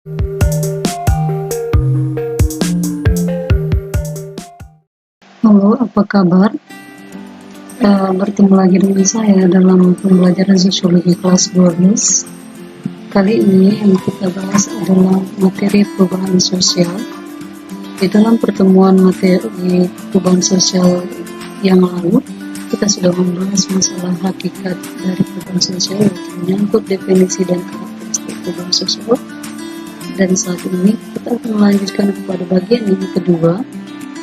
Halo, apa kabar? Bertemu lagi dengan saya dalam pembelajaran sosiologi kelas 12. Kali ini yang kita bahas adalah materi perubahan sosial. Di dalam pertemuan materi perubahan sosial yang lalu, kita sudah membahas masalah hakikat dari perubahan sosial, yaitu menyangkut definisi dan karakteristik perubahan sosial. Dan saat ini kita akan melanjutkan kepada bagian yang kedua,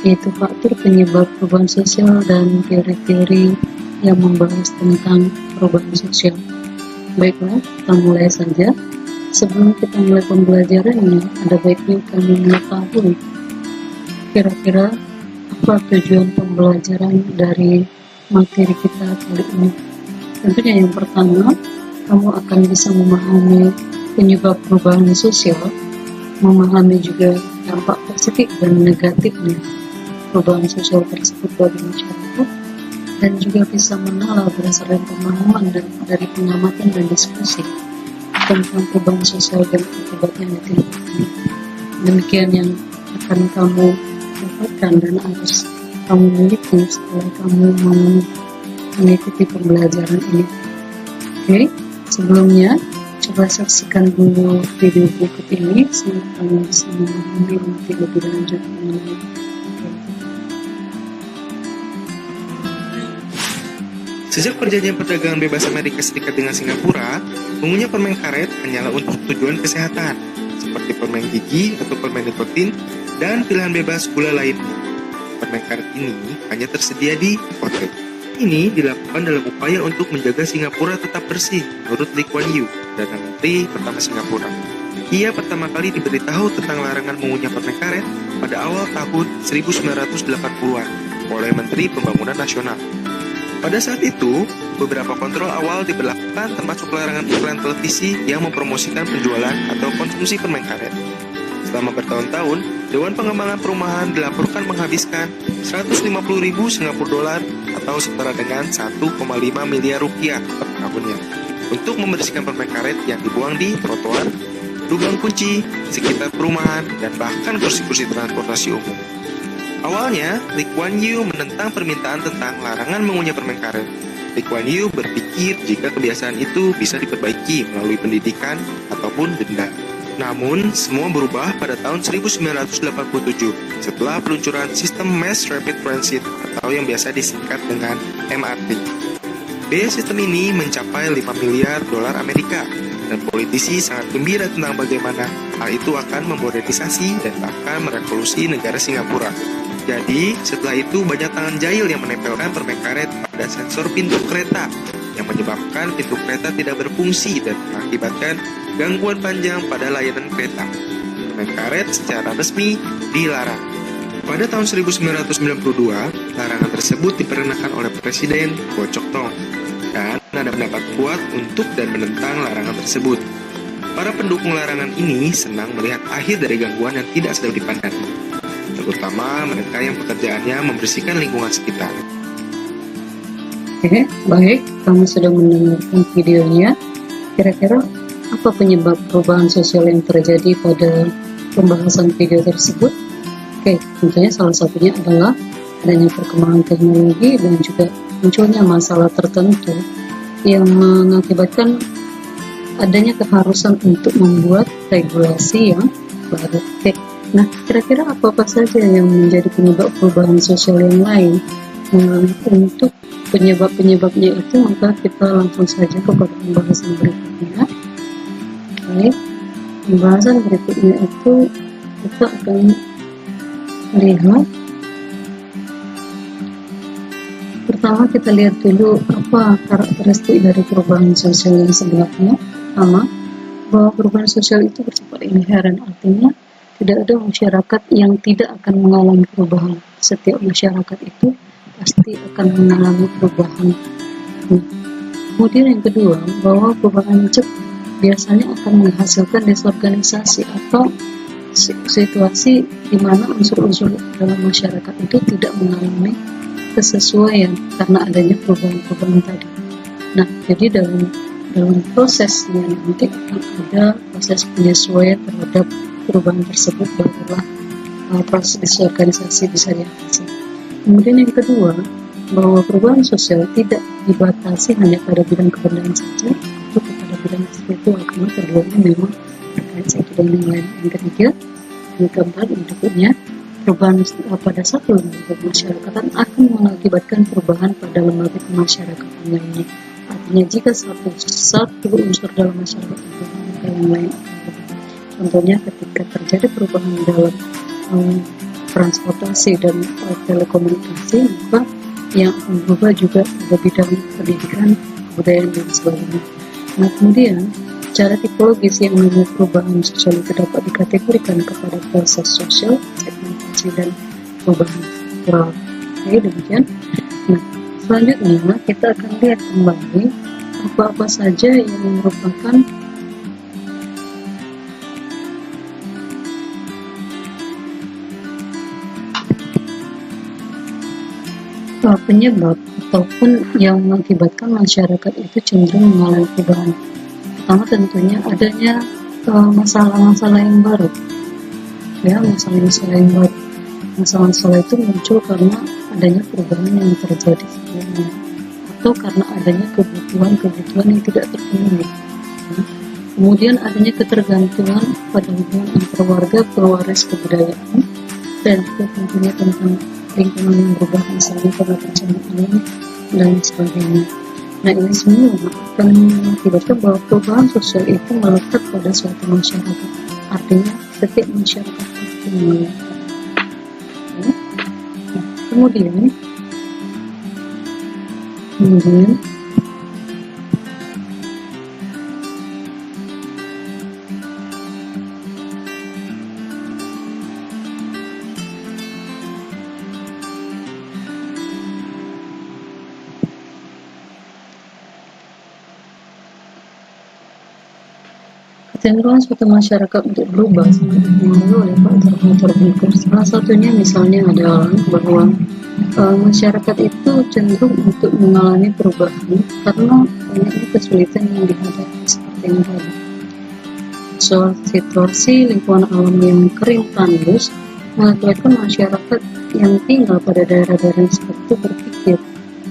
yaitu faktor penyebab perubahan sosial dan teori-teori yang membahas tentang perubahan sosial. Baiklah, kita mulai saja. Sebelum kita mulai pembelajarannya, ada baiknya kami mengetahui kira-kira apa tujuan pembelajaran dari materi kita kali ini. Tentunya yang pertama, kamu akan bisa memahami penyebab perubahan sosial, memahami juga dampak positif dan negatifnya perubahan sosial tersebut bagi masyarakat, dan juga bisa menalar berdasarkan pemahaman dari pengamatan dan diskusi tentang perubahan sosial dan akibatnya di lingkungan. Demikian yang akan kamu dapatkan dan harus kamu miliki setelah kamu mengikuti pembelajaran ini. Oke, sebelumnya coba saksikan dulu video berikut ini sehingga kamu bisa memahami nanti lebih lanjut mengenai. Sejak perjanjian perdagangan bebas Amerika Serikat dengan Singapura, mengunyah permen karet hanyalah untuk tujuan kesehatan, seperti permen gigi atau permen nikotin, dan pilihan bebas gula lainnya. Permen karet ini hanya tersedia di outlet. Ini dilakukan dalam upaya untuk menjaga Singapura tetap bersih, menurut Lee Kuan Yew, Perdana Menteri pertama Singapura. Ia pertama kali diberitahu tentang larangan mengunyah permen karet pada awal tahun 1980-an oleh Menteri Pembangunan Nasional. Pada saat itu, beberapa kontrol awal diberlakukan termasuk larangan iklan televisi yang mempromosikan penjualan atau konsumsi permen karet. Selama bertahun-tahun, Dewan Pengembangan Perumahan dilaporkan menghabiskan 150.000 Singapura dolar atau setara dengan 1,5 miliar rupiah per tahunnya untuk membersihkan permen karet yang dibuang di trotoar, lubang kunci, sekitar perumahan, dan bahkan kursi-kursi transportasi umum. Awalnya, Lee Kuan Yew menentang permintaan tentang larangan mengunyah permen karet. Lee Kuan Yew berpikir jika kebiasaan itu bisa diperbaiki melalui pendidikan ataupun denda. Namun, semua berubah pada tahun 1987 setelah peluncuran sistem Mass Rapid Transit atau yang biasa disingkat dengan MRT. Biaya sistem ini mencapai 5 miliar dolar Amerika, dan politisi sangat gembira tentang bagaimana hal itu akan memodernisasi dan bahkan merevolusi negara Singapura. Jadi, setelah itu banyak tangan jahil yang menempelkan permen karet pada sensor pintu kereta yang menyebabkan pintu kereta tidak berfungsi dan mengakibatkan gangguan panjang pada layanan kereta. Permen karet secara resmi dilarang. Pada tahun 1992, larangan tersebut diperkenalkan oleh Presiden Goh Chok Tong dan ada pendapat kuat untuk dan menentang larangan tersebut. Para pendukung larangan ini senang melihat akhir dari gangguan yang tidak sedang dipandang, terutama mereka yang pekerjaannya membersihkan lingkungan sekitar. Oke, baik, kamu sudah mendengarkan videonya. Kira-kira apa penyebab perubahan sosial yang terjadi pada pembahasan video tersebut? Oke, tentunya salah satunya adalah adanya perkembangan teknologi dan juga munculnya masalah tertentu yang mengakibatkan adanya keharusan untuk membuat regulasi yang baru. Oke, nah kira-kira apa saja yang menjadi penyebab perubahan sosial yang lain? Untuk penyebab-penyebabnya itu, maka kita langsung saja kepada pembahasan berikutnya. Oke, pembahasan berikutnya itu kita akan lihat. Pertama kita lihat dulu apa karakteristik dari perubahan sosial yang sebenarnya. Pertama, bahwa perubahan sosial itu bersifat inheren, artinya tidak ada masyarakat yang tidak akan mengalami perubahan. Setiap masyarakat itu pasti akan mengalami perubahan. Kemudian yang kedua, bahwa perubahan cepat biasanya akan menghasilkan desorganisasi atau situasi di mana unsur-unsur dalam masyarakat itu tidak mengalami kesesuaian karena adanya perubahan-perubahan tadi. Nah, jadi dalam dalam prosesnya nanti akan ada proses penyesuaian terhadap perubahan tersebut, barulah proses disorganisasi bisa diatasi. Kemudian yang kedua, bahwa perubahan sosial tidak dibatasi hanya pada bidang kebudayaan saja atau kepada bidang spiritual, karena keduanya memang terkait satu dengan yang lain. Yang ketiga, yang keempat, yang berikutnya, perubahan pada satu lembaga kemasyarakatan akan mengakibatkan perubahan pada lembaga kemasyarakatan lainnya. Artinya jika satu unsur dalam masyarakat berubah, maka yang lain akan berubah. Contohnya ketika terjadi perubahan dalam transportasi dan telekomunikasi, maka yang akan berubah juga pada bidang pendidikan, kebudayaan, dan sebagainya. Nah, kemudian cara tipologis yang namanya perubahan sosial itu dapat dikategorikan kepada proses sosial, segmentasi, dan perubahan struktural. Oke, demikian. Nah, selanjutnya kita akan lihat kembali apa-apa saja yang merupakan penyebab ataupun yang mengakibatkan masyarakat itu cenderung mengalami perubahan. Pertama tentunya adanya masalah-masalah yang baru, ya, masalah-masalah yang baru. Masalah-masalah itu muncul karena adanya perubahan yang terjadi sebelumnya, atau karena adanya kebutuhan-kebutuhan yang tidak terpenuhi. Kemudian adanya ketergantungan pada hubungan antar warga, pewaris kebudayaan, dan juga tentunya tentang lingkungan yang berubah, misalnya karena bencana alam dan sebagainya. Nah, ini semua akan mengakibatkan bahwa perubahan sosial itu melekat pada suatu masyarakat. Artinya setiap masyarakat pasti mengalami. Nah, kemudian kecenderungan suatu masyarakat untuk berubah sangat dipengaruhi oleh faktor-faktor berikut. Salah satunya misalnya adalah bahwa masyarakat itu cenderung untuk mengalami perubahan karena banyaknya kesulitan yang dihadapi seperti yang tadi. Soal situasi lingkungan alam yang kering tandus mengakibatkan masyarakat yang tinggal pada daerah-daerah seperti itu berpikir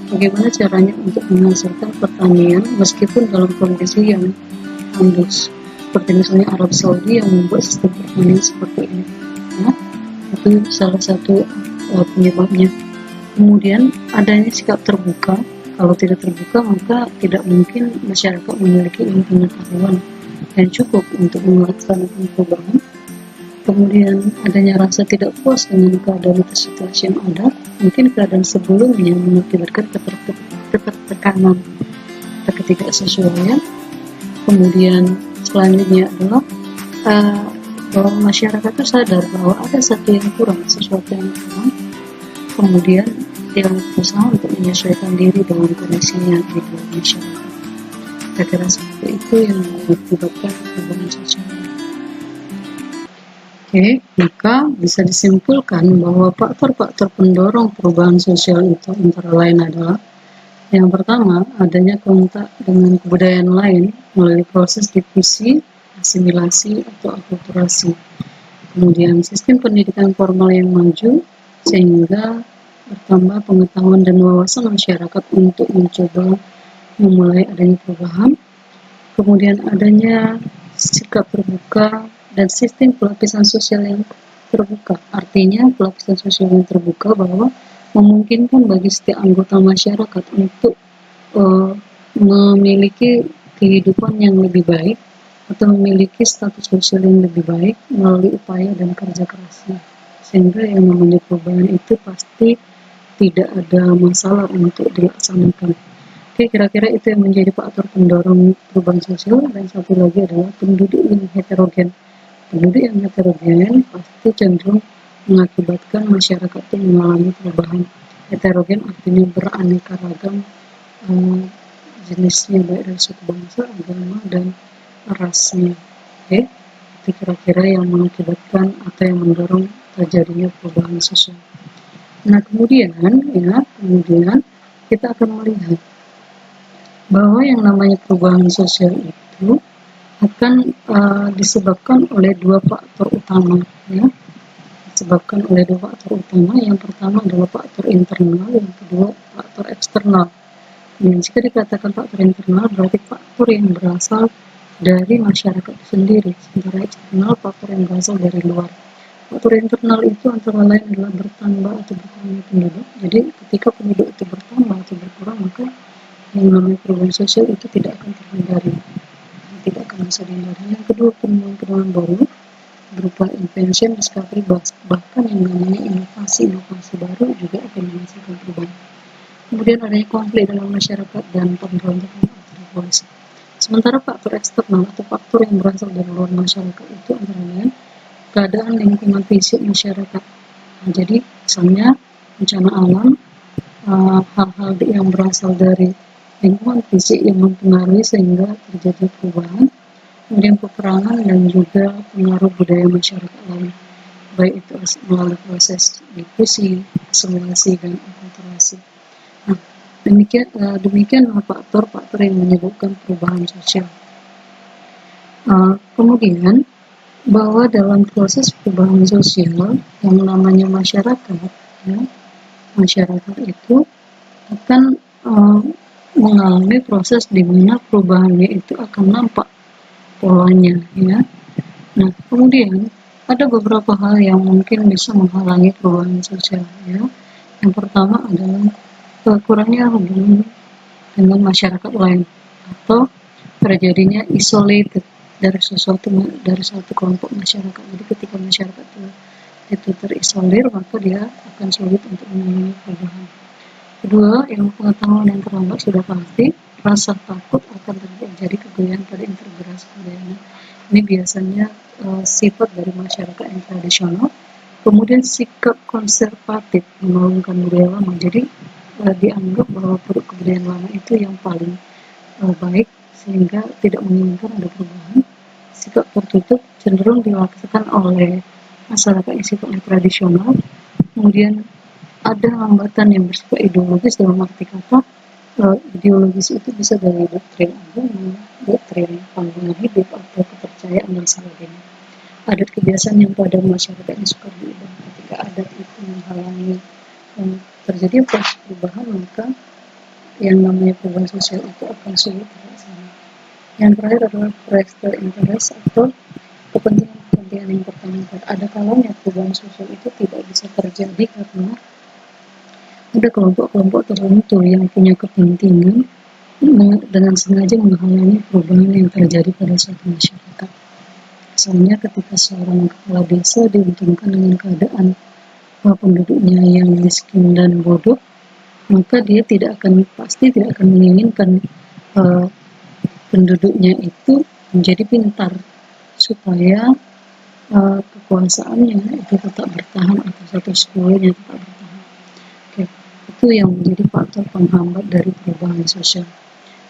bagaimana caranya untuk menghasilkan pertanian meskipun dalam kondisi yang tandus. Seperti misalnya Arab Saudi yang membuat sistem pertanian seperti ini, ya, itu salah satu penyebabnya. Kemudian adanya sikap terbuka. Kalau tidak terbuka, maka tidak mungkin masyarakat memiliki ilmu pengetahuan yang cukup untuk melaksanakan perubahan. Kemudian adanya rasa tidak puas dengan keadaan atau situasi yang ada. Mungkin keadaan sebelumnya mengakibatkan ketertekanan atau ketidaksesuaian. Kemudian selanjutnya adalah bahwa masyarakat itu sadar bahwa ada sesuatu yang kurang, kemudian dia berusaha untuk menyesuaikan diri dengan kondisinya di dalam masyarakat. Kira-kira seperti itu yang mengakibatkan perubahan sosial. Oke, maka bisa disimpulkan bahwa faktor-faktor pendorong perubahan sosial itu antara lain adalah yang pertama, adanya kontak dengan kebudayaan lain melalui proses difusi, asimilasi, atau akulturasi. Kemudian sistem pendidikan formal yang maju, sehingga bertambah pengetahuan dan wawasan masyarakat untuk mencoba memulai adanya perubahan. Kemudian adanya sikap terbuka dan sistem pelapisan sosial yang terbuka. Artinya pelapisan sosial yang terbuka bahwa memungkinkan bagi setiap anggota masyarakat untuk memiliki kehidupan yang lebih baik atau memiliki status sosial yang lebih baik melalui upaya dan kerja kerasnya, sehingga yang namanya perubahan itu pasti tidak ada masalah untuk dilaksanakan. Oke, kira-kira itu yang menjadi faktor pendorong perubahan sosial. Dan satu lagi adalah penduduk yang heterogen. Penduduk yang heterogen pasti cenderung mengakibatkan masyarakat itu mengalami perubahan. Heterogen artinya beraneka ragam jenisnya, baik dari suku bangsa, agama, dan rasnya. Oke, itu kira-kira yang mengakibatkan atau yang mendorong terjadinya perubahan sosial. Nah, kemudian kita akan melihat bahwa yang namanya perubahan sosial itu akan disebabkan oleh dua faktor utama, ya. Disebabkan oleh dua faktor utama. Yang pertama adalah faktor internal, yang kedua faktor eksternal. Dan jika dikatakan faktor internal berarti faktor yang berasal dari masyarakat sendiri, sementara eksternal faktor yang berasal dari luar. Faktor internal itu antara lain adalah bertambah atau berkurangnya penduduk. Jadi ketika penduduk itu bertambah atau berkurang, maka yang namanya perubahan sosial itu tidak akan terhindari, tidak akan bisa dihindari. Yang kedua, penemuan-penemuan baru berupa invention, discovery, bahkan yang namanya inovasi-inovasi baru juga akan menghasilkan perubahan. Kemudian adanya konflik dalam masyarakat dan pemberontakan atau revolusi. Sementara faktor eksternal atau faktor yang berasal dari luar masyarakat itu antara lain keadaan lingkungan fisik masyarakat. Nah, jadi misalnya bencana alam, hal-hal yang berasal dari lingkungan fisik yang mempengaruhi sehingga terjadi perubahan, kemudian peperangan dan juga pengaruh budaya masyarakat lain, baik itu melalui proses difusi, asimilasi, dan akulturasi. Nah, demikian faktor-faktor yang menyebabkan perubahan sosial. Kemudian bahwa dalam proses perubahan sosial yang namanya masyarakat, ya, masyarakat itu akan mengalami proses di mana perubahannya itu akan nampak polanya, ya. Nah, kemudian ada beberapa hal yang mungkin bisa menghalangi perubahan sosial, ya. Yang pertama adalah kurangnya hubungan dengan masyarakat lain atau terjadinya isolated dari satu kelompok masyarakat. Jadi ketika masyarakat itu terisolir, maka dia akan sulit untuk mengalami perubahan. Kedua, ilmu pengetahuan yang terlambat sudah pasti, rasa takut akan terjadi kegoyaan pada integrasi budaya. Ini biasanya sifat dari masyarakat yang tradisional. Kemudian sikap konservatif mengurungkan budaya lama. Jadi dianggap bahwa produk kebudayaan lama itu yang paling baik sehingga tidak menginginkan ada perubahan. Sikap tertutup cenderung dilakukan oleh masyarakat yang sifatnya tradisional. Kemudian ada hambatan yang bersifat ideologis, dalam arti kata ideologis itu bisa dari doktrin agama, doktrin pandangan hidup, atau kepercayaan dan sebagainya. Adat kebiasaan yang pada masyarakat yang suka diubah. Ketika adat itu menghalangi terjadi proses perubahan, maka yang namanya perubahan sosial itu akan sulit terlaksana. Yang terakhir adalah vested interest atau kepentingan yang bertengkar. Ada kalanya perubahan sosial itu tidak bisa terjadi karena ada kelompok-kelompok tertentu yang punya kepentingan dengan sengaja menghalangi perubahan yang terjadi pada suatu masyarakat. Misalnya ketika seorang kepala desa diuntungkan dengan keadaan penduduknya yang miskin dan bodoh, maka dia pasti tidak akan menginginkan penduduknya itu menjadi pintar supaya kekuasaannya itu tetap bertahan atau status quo-nya tetap bertahan. Oke, itu yang menjadi faktor penghambat dari perubahan sosial.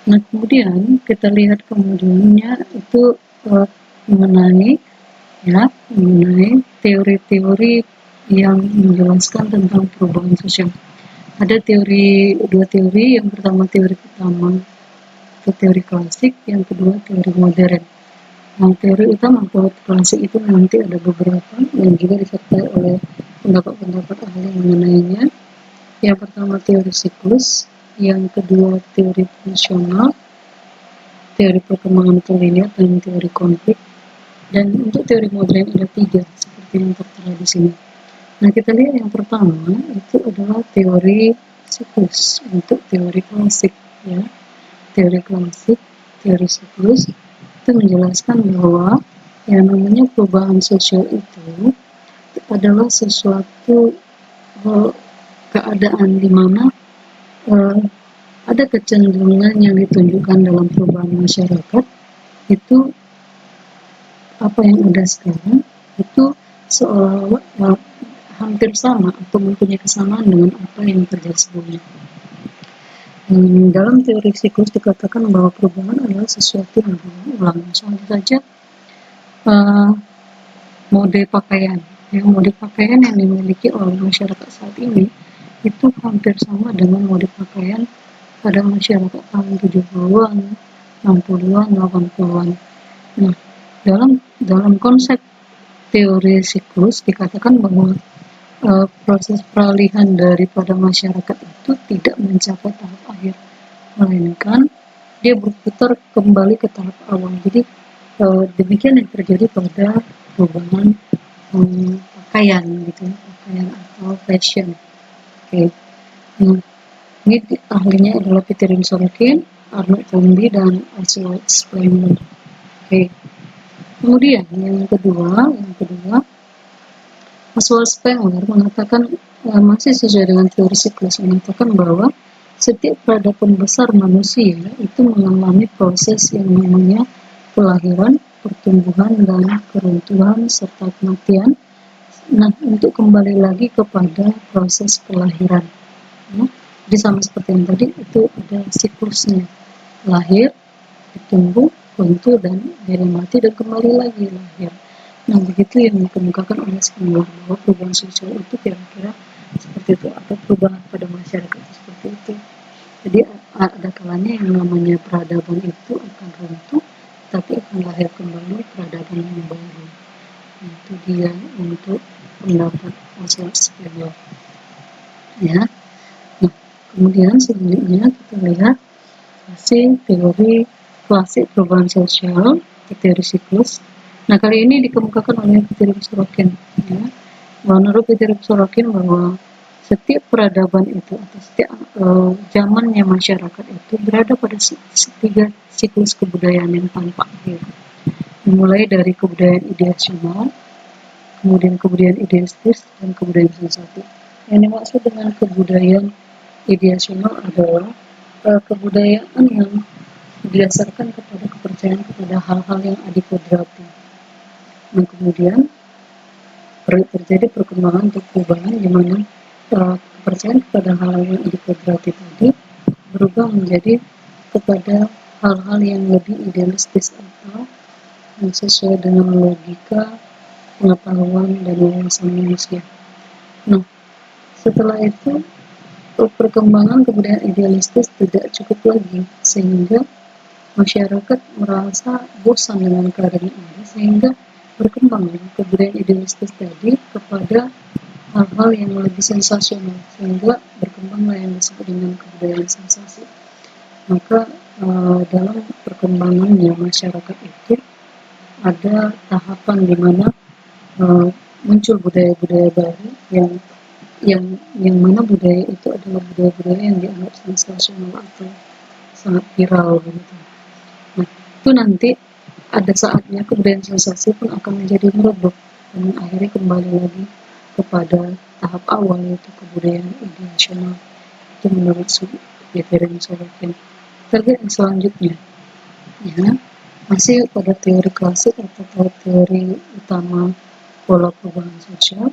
Nah, kemudian kita lihat kemudiannya itu mengenai teori-teori yang menjelaskan tentang perubahan sosial. Ada dua teori, yang pertama teori pertama itu teori klasik, yang kedua teori modern. Nah, teori utama atau klasik itu nanti ada beberapa yang juga disertai oleh pendapat-pendapat ahli mengenainya. Yang pertama teori siklus, yang kedua teori fungsional, teori perkembangan linear, dan teori konflik. Dan untuk teori modern ada 3 seperti yang tertera di sini. Nah, kita lihat yang pertama itu adalah teori siklus untuk teori klasik, ya. Teori klasik, teori siklus itu menjelaskan bahwa yang namanya perubahan sosial itu adalah sesuatu keadaan di mana ada kecenderungan yang ditunjukkan dalam perubahan masyarakat itu apa yang ada sekarang itu seolah-olah hampir sama atau mempunyai kesamaan dengan apa yang terjadi sebelumnya. Dalam teori siklus dikatakan bahwa perubahan adalah sesuatu yang berulang. Misalnya saja mode pakaian. Mode pakaian yang dimiliki oleh masyarakat saat ini itu hampir sama dengan mode pakaian pada masyarakat tahun 70-an, 60-an, 80-an. Nah, dalam konsep teori siklus dikatakan bahwa proses peralihan daripada masyarakat itu tidak mencapai tahap akhir, melainkan dia berputar kembali ke tahap awal. Jadi demikian yang terjadi pada perubahan pakaian gitu, pakaian atau fashion. Oke. Nah, ini ahlinya adalah Peter Sorokin, Arnold Toynbee, dan Oswald Spengler. Oke. Kemudian yang kedua Oswald Spengler mengatakan masih sesuai dengan teori siklus, mengatakan bahwa setiap peradaban besar manusia itu mengalami proses yang namanya kelahiran, pertumbuhan, dan keruntuhan serta kematian. Nah, untuk kembali lagi kepada proses kelahiran. Nah, jadi sama seperti yang tadi, itu ada siklusnya. Lahir, tumbuh, runtuh, dan akhirnya mati, dan kembali lagi lahir. Nah, begitu yang dikemukakan oleh Spengler, bahwa perubahan sosial itu kira-kira seperti itu, atau perubahan pada masyarakat seperti itu. Jadi ada kalanya yang namanya peradaban itu akan runtuh, tapi akan lahir kembali peradaban yang baru. Nah, itu dia untuk pendapat Oswald Spengler. Ya. Nah, kemudian selanjutnya kita lihat hasil teori klasik perubahan sosial, teori siklus. Nah, kali ini dikemukakan oleh Peter Sorokin. Ya. Menurut Peter Sorokin bahwa setiap peradaban itu atau setiap zamannya masyarakat itu berada pada tiga siklus kebudayaan yang tanpa akhir. Mulai dari kebudayaan ideasional, kemudian kebudayaan idealistis, dan kebudayaan sensasi. Yang dimaksud dengan kebudayaan ideasional adalah kebudayaan yang didasarkan kepada kepercayaan kepada hal-hal yang adikodrati. Dan kemudian terjadi perkembangan untuk perubahan di mana kepercayaan kepada hal-hal yang adikodrati tadi berubah menjadi kepada hal-hal yang lebih idealistis atau yang sesuai dengan logika, pengetahuan, dan wawasan manusia. Nah, setelah itu perkembangan kebudayaan idealistis tidak cukup lagi, sehingga masyarakat merasa bosan dengan keadaan ini, sehingga berkembang kebudayaan idealistis tadi kepada hal-hal yang lebih sensasional, sehingga berkembanglah yang disebut dengan kebudayaan sensasi. Maka dalam perkembangannya masyarakat itu ada tahapan di mana muncul budaya-budaya baru yang mana budaya itu adalah budaya-budaya yang dianggap sensasional atau sangat viral gitu. Nah, itu nanti ada saatnya kebudayaan sensasi pun akan menjadi meredup dan akhirnya kembali lagi kepada tahap awal, yaitu kebudayaan ideasional. Itu menurut Peter Sorokin. Target yang selanjutnya, ya, masih pada teori klasik atau teori utama pola perubahan sosial.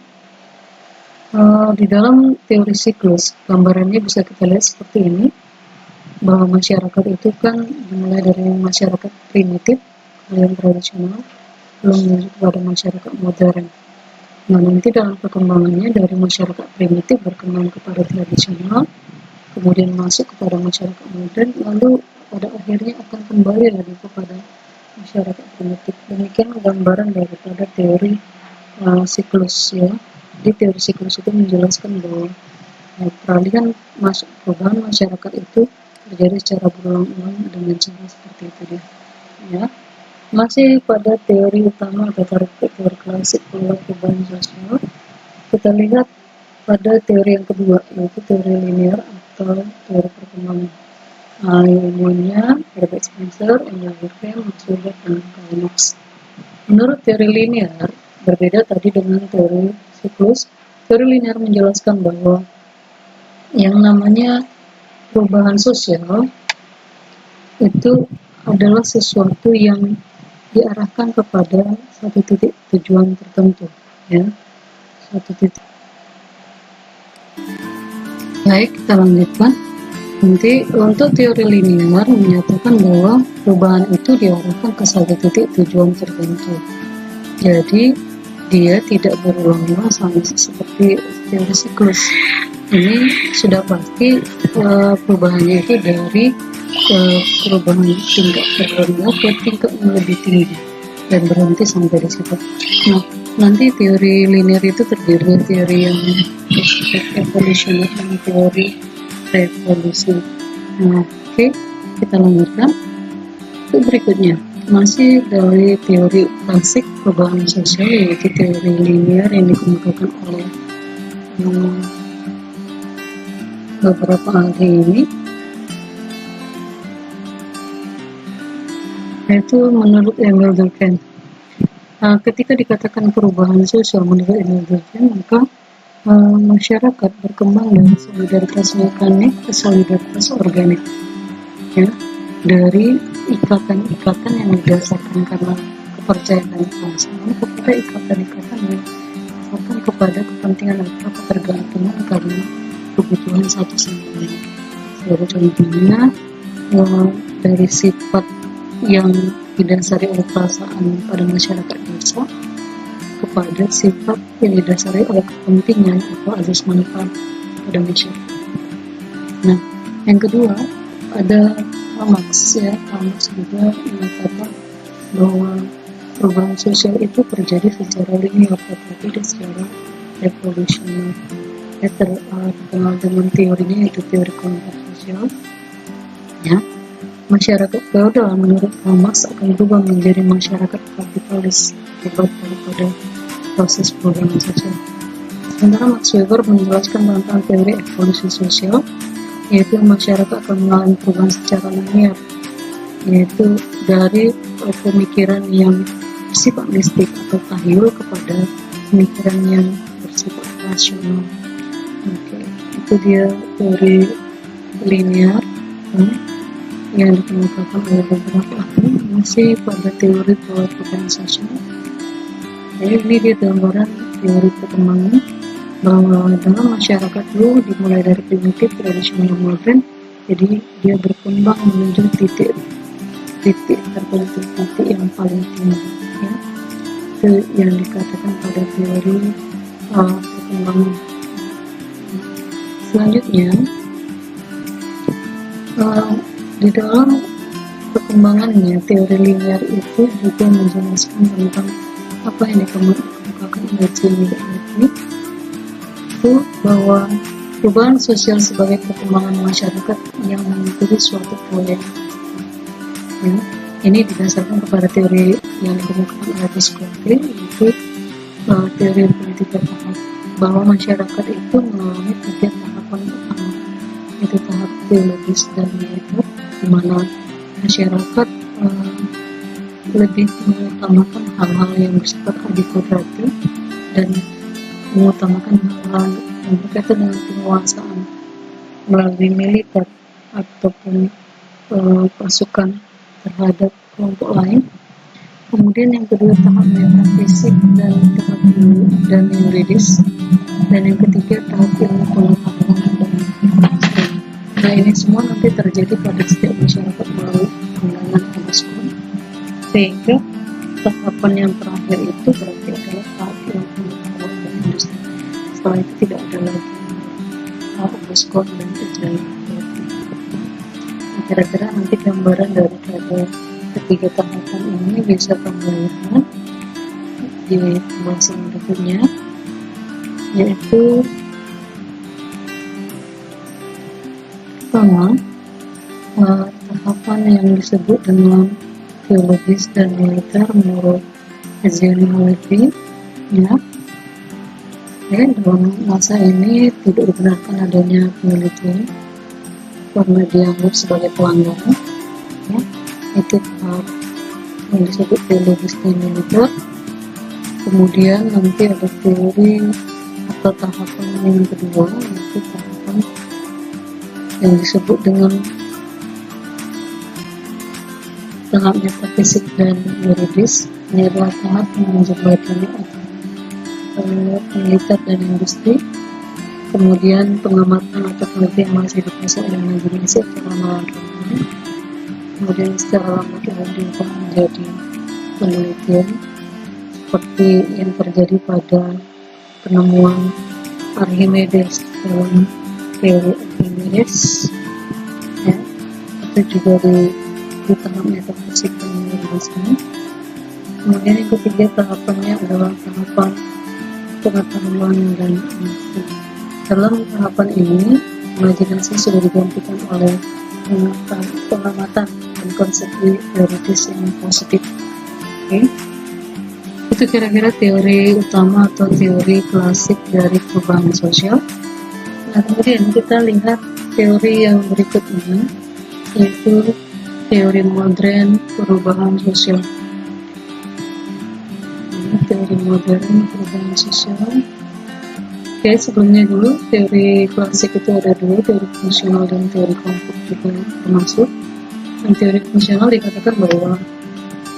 Di dalam teori siklus, gambarannya bisa kita lihat seperti ini, bahwa masyarakat itu kan dimulai dari masyarakat primitif, yang tradisional, belum menuju kepada masyarakat modern. Nah, nanti dalam perkembangannya dari masyarakat primitif berkembang kepada tradisional, kemudian masuk kepada masyarakat modern, lalu pada akhirnya akan kembali lagi kepada masyarakat primitif. Demikian gambaran daripada teori siklus, ya. Di teori siklus itu menjelaskan bahwa peralihan perubahan masyarakat itu terjadi secara berulang-ulang dengan cara seperti itu dia. Ya. Masih pada teori utama atau teori klasik pola perubahan sosial, kita lihat pada teori yang kedua, yaitu teori linear atau teori perkembangan. Ilmunya Herbert Spencer, Emil Durkheim, Max Weber, dan Karl Marx. Menurut teori linear, berbeda tadi dengan teori siklus, teori linear menjelaskan bahwa yang namanya perubahan sosial itu adalah sesuatu yang diarahkan kepada satu titik tujuan tertentu, ya, satu titik. Baik, kita lanjutkan. Nanti untuk teori linear menyatakan bahwa perubahan itu diarahkan ke satu titik tujuan tertentu. Jadi dia tidak berulang-ulang sama seperti teori siklus. ini sudah pasti perubahannya itu dari perubahan tingkat terendah ke tingkat yang lebih tinggi dan berhenti sampai di situ. Nah, nanti teori linear itu terdiri dari teori yang evolusioner dan teori revolusi. Nah, oke, kita lanjutkan ke berikutnya. Masih dari teori klasik perubahan sosial, yaitu teori linear yang dikemukakan oleh beberapa ahli ini, yaitu menurut Emile Durkheim. Ketika dikatakan perubahan sosial menurut Emile Durkheim, maka masyarakat berkembang dari solidaritas mekanik ke solidaritas organik, ya, dari ikatan-ikatan yang didasarkan karena kepercayaan dan kebangsaan kepada ikatan-ikatan yang didasarkan kepada kepentingan atau ketergantungan karena kebutuhan satu sama lain. Sebagai contohnya, dari sifat yang didasari oleh perasaan pada masyarakat desa kepada sifat yang didasari oleh kepentingan atau azas manfaat pada masyarakat. Nah, yang kedua ada Marx, ya. Marx juga mengatakan bahwa perubahan sosial itu terjadi secara linear tetapi tidak secara revolusioner. Terkenal dengan teorinya, yaitu teori kelompok sosial, ya. Masyarakat feodal menurut Marx akan berubah menjadi masyarakat kapitalis akibat daripada proses perubahan sosial. Sementara Max Weber menjelaskan tentang teori evolusi sosial, yaitu masyarakat akan mengalami perubahan secara linear, yaitu dari pemikiran yang bersifat mistik atau tahyul kepada pemikiran yang bersifat rasional. Oke, itu dia teori linear yang dikemukakan oleh beberapa ahli. Masih pada teori perubahan sosial. Jadi ini dia gambaran teori perkembangan bahwa dalam masyarakat dulu dimulai dari primitif, tradisional, modern, jadi dia berkembang menuju titik tertentu, titik yang paling tinggi, ya. Itu yang dikatakan pada teori perkembangan. Selanjutnya, di dalam perkembangannya teori linear itu juga menjelaskan tentang apa yang dikemukakan oleh Jamie Hartley, itu bahwa perubahan sosial sebagai perkembangan masyarakat yang mengikuti suatu proyek, ya. Ini didasarkan kepada teori yang dikemukakan oleh Visconti, yaitu teori politik bertahap, bahwa masyarakat itu mengalami 3 tahapan utama, yaitu tahap teologis dan militer, di mana masyarakat lebih mengutamakan hal-hal yang bersifat adikodrati dan mengutamakan hal-hal yang berkaitan dengan penguasaan melalui militer ataupun pasukan terhadap kelompok lain. Kemudian yang kedua tahap metafisik dan tahap dan yuridis, dan yang ketiga tahap ilmu pengetahuan dan pendidikan. Nah, ini semua nanti terjadi pada setiap masyarakat melalui pandangan Agustin, sehingga tahapan yang terakhir itu berarti adalah tahap ilmu pengetahuan dan industri. Setelah itu tidak ada lagi Agustin dan Ejai. Kira-kira nanti gambaran daripada ketiga tahapan ini bisa kamu lihat di pembahasan berikutnya, yaitu pertama tahapan yang disebut dengan teologis dan militer menurut Eugene Halevi, ya. Dalam masa ini tidak dibenarkan adanya penelitian karena dianggap sebagai pelanggaran, ya. Itu tahap yang disebut teologis dan militer. Kemudian nanti ada teori atau tahapan yang kedua, yaitu tahapan yang disebut dengan tahap metafisik dan yuridis. Ini adalah tahap yang menjembatani antara militer dan industri. Kemudian pengamatan atau penelitian masih dikuasai oleh imajinasi atau ramalan. Kemudian secara lambat laun diubah menjadi penelitian seperti yang terjadi pada penemuan Archimedes dalam teori Archimedes, ya, itu juga di tahap metafisika di sini. Kemudian yang ketiga tahapannya adalah tahapan pengetahuan dan informasi. Dalam tahapan ini, imajinasi sudah digantikan oleh pengamatan dan konsep teoritis yang positif. Oke. Itu kira-kira teori utama atau teori klasik dari perubahan sosial. Nah, kemudian kita lihat teori yang berikutnya, yaitu teori modern perubahan sosial. Teori modern perubahan sosial. Oke, sebelumnya dulu teori klasik itu ada dua, teori fungsional dan teori konflik juga termasuk. Dan teori fungsional dikatakan bahwa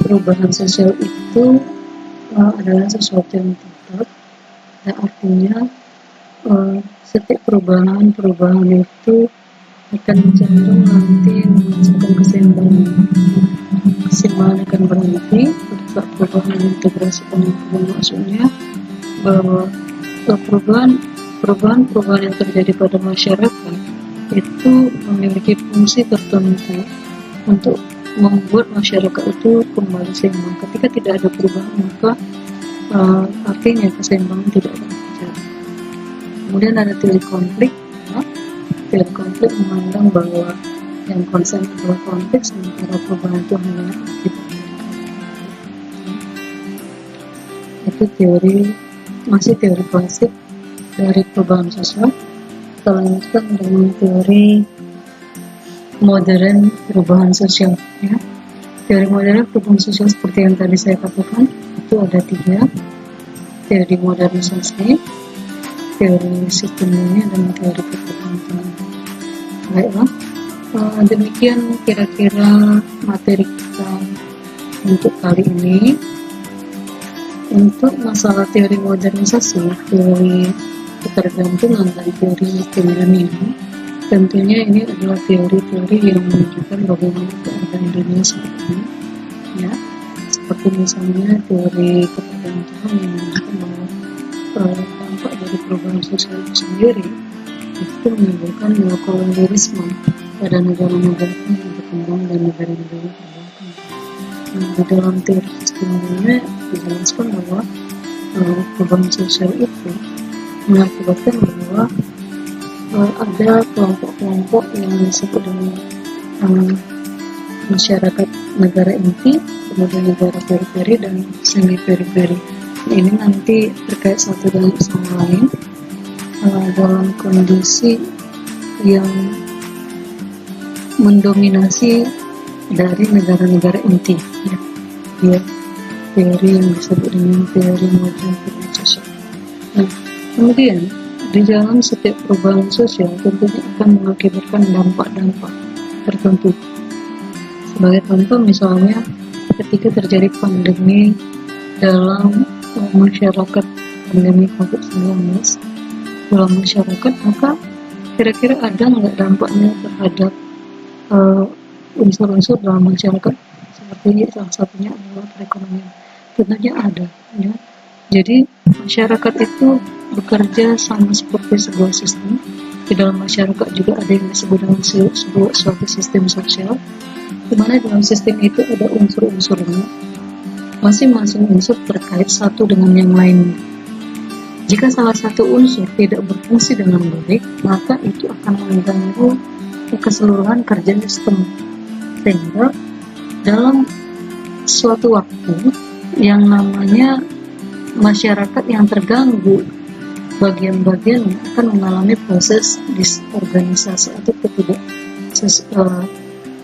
perubahan sosial itu adalah sesuatu yang tetap, dan artinya setiap perubahan itu akan cenderung nanti menghasilkan keseimbangan. Keseimbangan akan berhenti pada saat perubahan integrasi peningkatan, maksudnya bahwa perubahan yang terjadi pada masyarakat itu memiliki fungsi tertentu untuk membuat masyarakat itu kembali seimbang. Ketika tidak ada perubahan, maka artinya keseimbangan tidak akan terjadi. Kemudian ada teori konflik. Teori konflik memandang bahwa yang konsen adalah konflik, sementara perubahan itu hanya akibat. Itu masih teori klasik dari perubahan sosial. Kita lanjutkan dengan teori modern perubahan sosial, ya. Teori modern perubahan sosial seperti yang tadi saya katakan itu ada tiga: teori modernisasi, teori sistem dunia, dan teori ketergantungan. Baiklah, demikian kira-kira materi kita untuk kali ini. Untuk masalah teori modernisasi, teori ketergantungan, dan teori sistem dunia, tentunya ini adalah teori-teori yang menunjukkan bagaimana keadaan dunia saat ini, ya. Seperti misalnya teori ketergantungan yang menunjukkan bahwa dampak dari perubahan sosial itu sendiri itu menimbulkan neokolonialisme pada negara-negara yang berkembang dan negara-negara yang berkembang. Nah, di dalam teori sistem dunia dijelaskan bahwa perubahan sosial itu mengakibatkan bahwa ada kelompok-kelompok yang disebut dengan masyarakat negara inti, kemudian negara periferi, dan semi periferi. Ini nanti terkait satu dengan sama lain dalam kondisi yang mendominasi dari negara-negara inti, ya. Ya, teori yang disebut dengan teori modern perubahan sosial. Nah, kemudian di dalam setiap perubahan sosial tentunya akan mengakibatkan dampak-dampak tertentu. Sebagai contoh misalnya ketika terjadi pandemi dalam masyarakat, pandemi COVID-19 dalam masyarakat, maka kira-kira ada nggak dampaknya terhadap unsur-unsur dalam masyarakat, seperti salah satunya adalah perekonomian. Tentunya ada, ya. Jadi masyarakat itu bekerja sama seperti sebuah sistem. Di dalam masyarakat juga ada yang disebut dengan suatu sistem sosial, di mana dalam sistem itu ada unsur-unsurnya. Masing-masing unsur terkait satu dengan yang lain. Jika salah satu unsur tidak berfungsi dengan baik, maka itu akan mengganggu keseluruhan kerja sistem. Sehingga dalam suatu waktu yang namanya masyarakat yang terganggu, bagian-bagiannya akan mengalami proses disorganisasi atau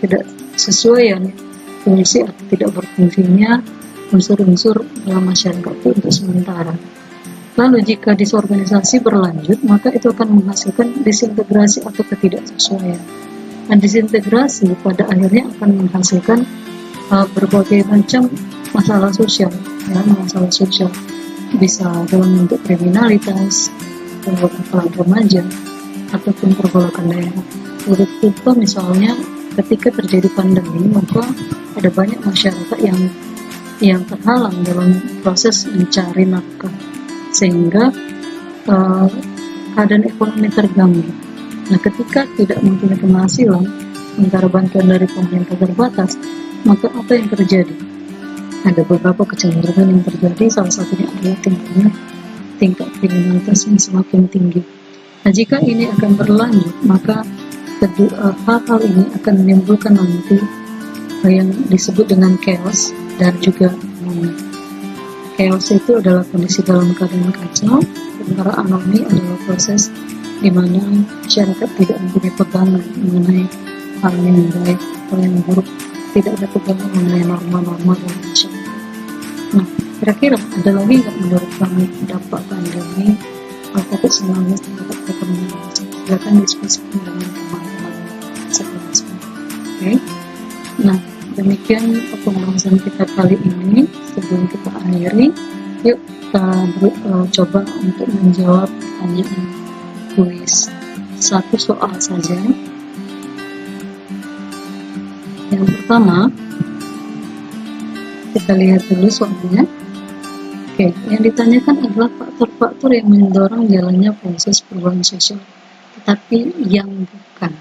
tidak sesuaian fungsi atau tidak berfungsinya unsur-unsur dalam masyarakat itu untuk sementara. Lalu jika disorganisasi berlanjut, maka itu akan menghasilkan disintegrasi atau ketidaksesuaian. Dan disintegrasi pada akhirnya akan menghasilkan berbagai macam masalah sosial, ya, masalah sosial bisa dalam bentuk kriminalitas, pergolakan remaja, ataupun pergolakan daerah. Untuk itu misalnya ketika terjadi pandemi, maka ada banyak masyarakat yang terhalang dalam proses mencari nafkah, sehingga keadaan ekonomi terganggu. Nah, ketika tidak mempunyai penghasilan, sementara bantuan dari pemerintah terbatas, maka apa yang terjadi? Ada beberapa kecenderungan yang terjadi, salah satunya adalah tingkat kriminalitas yang semakin tinggi. Nah, jika ini akan berlanjut, maka hal-hal ini akan menimbulkan nanti yang disebut dengan chaos, dan juga chaos itu adalah kondisi dalam keadaan kacau, sementara anomi adalah proses di mana masyarakat tidak mempunyai pegangan mengenai hal yang baik atau yang buruk, tidak ada pegangan mengenai norma-norma dalam masyarakat. Nah, kira-kira ada lagi nggak menurut kami dampak pandemi COVID-19 terhadap perekonomian? Silakan diskusikan dengan teman-teman sekelas. Oke. Nah, demikian pembahasan kita kali ini. Sebelum kita akhiri, yuk kita coba untuk menjawab pertanyaan kuis. Satu soal saja. Yang pertama, kita lihat dulu soalnya. Oke, yang ditanyakan adalah faktor-faktor yang mendorong jalannya proses perubahan sosial, tetapi yang bukan.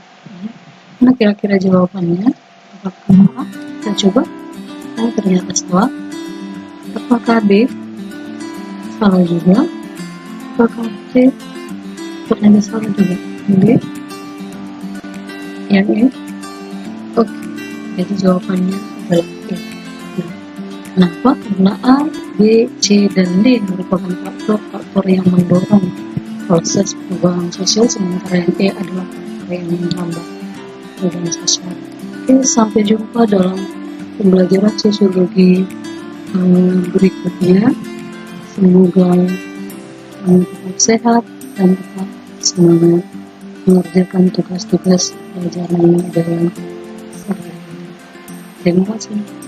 Nah, kira-kira jawabannya apakah A? Kita coba. Ternyata salah. Apakah B? Salah juga. Apakah C? Ternyata salah juga. B? Yang E? Oke, jadi jawabannya adalah E. Kenapa? Karena A, B, C, dan D merupakan faktor-faktor yang mendorong proses perubahan sosial, sementara yang E adalah faktor yang menghambat perubahan sosial. Oke, sampai jumpa dalam pembelajaran sosiologi berikutnya. Semoga tetap sehat dan tetap semangat mengerjakan tugas-tugas pelajaran dalam sehari-hari. Terima kasih.